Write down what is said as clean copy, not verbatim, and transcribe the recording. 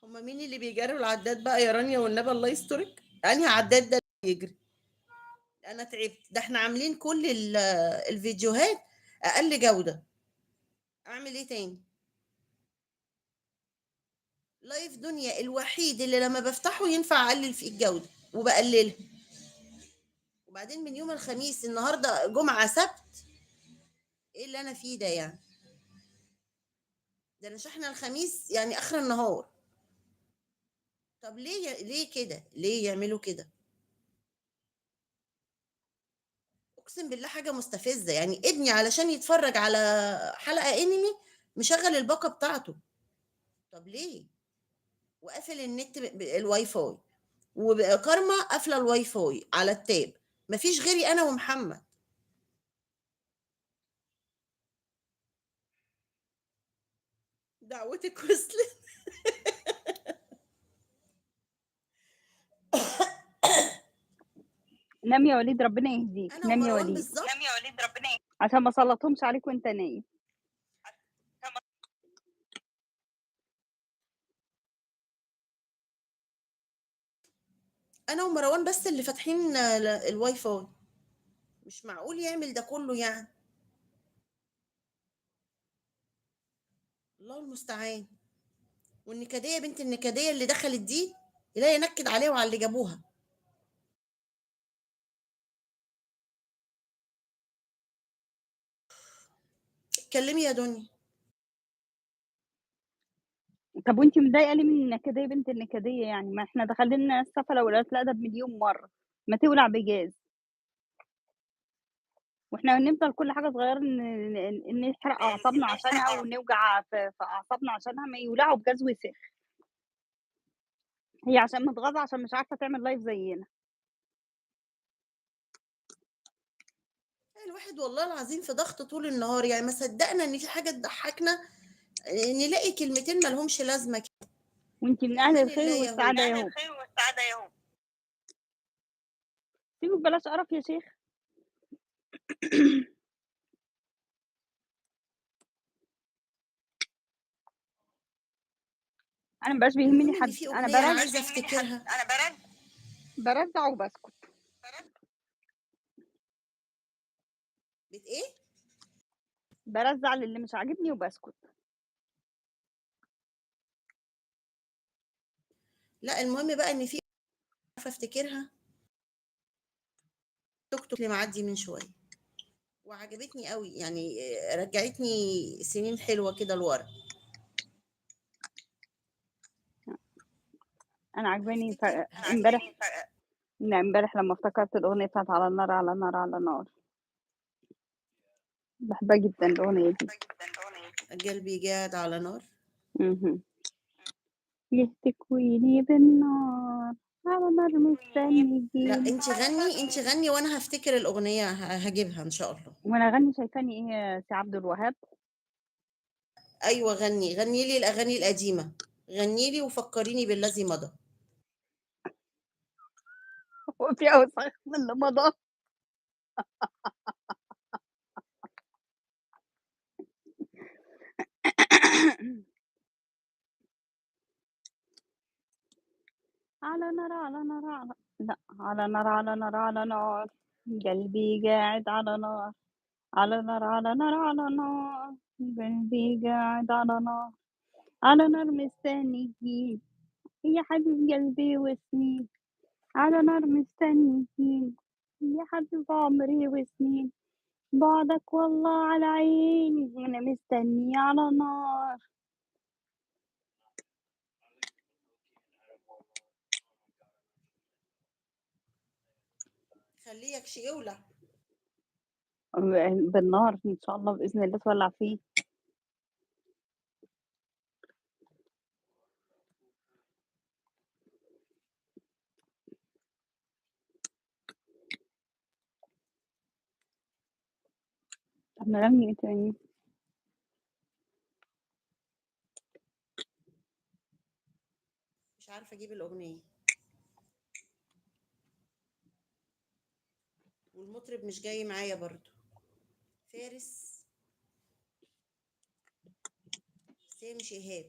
هما مين اللي بيجروا العداد بقى يا رانيا والنبي الله يسترك؟ انهي عداد ده اللي بيجري؟ انا تعبت، ده احنا عاملين كل الفيديوهات اقل جودة. اعمل ايه تاني؟ لايف دنيا الوحيد اللي لما بفتحه ينفع اقلل فيه الجودة وبقللها. وبعدين من يوم الخميس النهارده جمعة سبت، ايه اللي انا فيه ده يعني؟ ده انا شحنة الخميس يعني اخر النهار. طب ليه كده؟ ليه يعملوا كده؟ اقسم بالله حاجة مستفزة، يعني ابني علشان يتفرج على حلقة انمي مشغل الباقة بتاعته. طب ليه؟ وقافل النت الواي فاي، وكارما قافلة الواي فاي على التاب، مفيش غيري انا ومحمد. دعوتك وصلت. نام يا وليد ربنا يهديك، انا نام يا ومروان وليد بالظبط. نام يا وليد ربنا يهديك عشان ما سلطهمش عليك وانت نايم. انا ومروان بس اللي فاتحين الواي فاي. مش معقول يعمل ده كله يعني. الله المستعان. والنكديه بنت النكديه اللي دخلت دي، لا ينكد عليها وعلى اللي جابوها. اتكلمي يا دنيا. طب وانت متضايقه ليه من النكديه بنت النكديه؟ يعني ما احنا دخلنا السفله وقلت لا ده بمليون مره ما تولع بجاز. واحنا نفضل كل حاجه صغيره نحرق اعصابنا عشانها ونوجع في اعصابنا عشانها، ما يولعوا بجاز وسخ. هي عشان متغاظه عشان مش عارفه تعمل لايف زينا. الواحد والله العظيم في ضغط طول النهار، يعني ما صدقنا ان في حاجه تضحكنا، نلاقي كلمتين ما لهمش لازمه كده. وانت من في اهل امان الخير الله يا هو. والسعاده يا هو. سيبك بلاش قرف يا شيخ. انا مبقاش بيهمني المهم ان حد، في انا اغنيه برد عايزه افتكرها. برجع وبسكت. بت ايه؟ برزع للي مش عاجبني وبسكت. لا المهم بقى ان في، عارفه افتكرها. توك توك اللي معدي من شويه وعجبتني قوي، يعني رجعتني سنين حلوه كده لورا. انا عجباني هفتكر امبارح. لا امبارح لما افتكرت الاغنيه بتاعت على النار على النار على النار، بحبها جدا الاغنيه دي. قلبي قاعد على نار. مهم. يهتكويني بالنار على نار لا مستنيين. انت غني وانا هفتكر الاغنيه، هجيبها ان شاء الله. وانا اغني شايفاني ايه يا سي عبد الوهاب؟ ايوه غني لي الاغاني القديمه. غني لي وفكريني بالذي مضى. هو في اوسخ من اللي مضى؟ على نار على نار على لا على نار على نار على نار، قلبي قاعد على نار على نار على نار على نار، قلبي قاعد على نار على نار مستنيين يا حبيب قلبي وسنين، على نار مستنيين يا حبيب عمري وسنين، بعدك والله على عيني وانا مستنية على نار. خليه يكشي يولع. بالنار ان شاء الله باذن الله تولع فيه. طب نغني ايه تاني؟ مش عارفه اجيب الاغنيه، والمطرب مش جاي معايا برضو. فارس. سامي شهاب.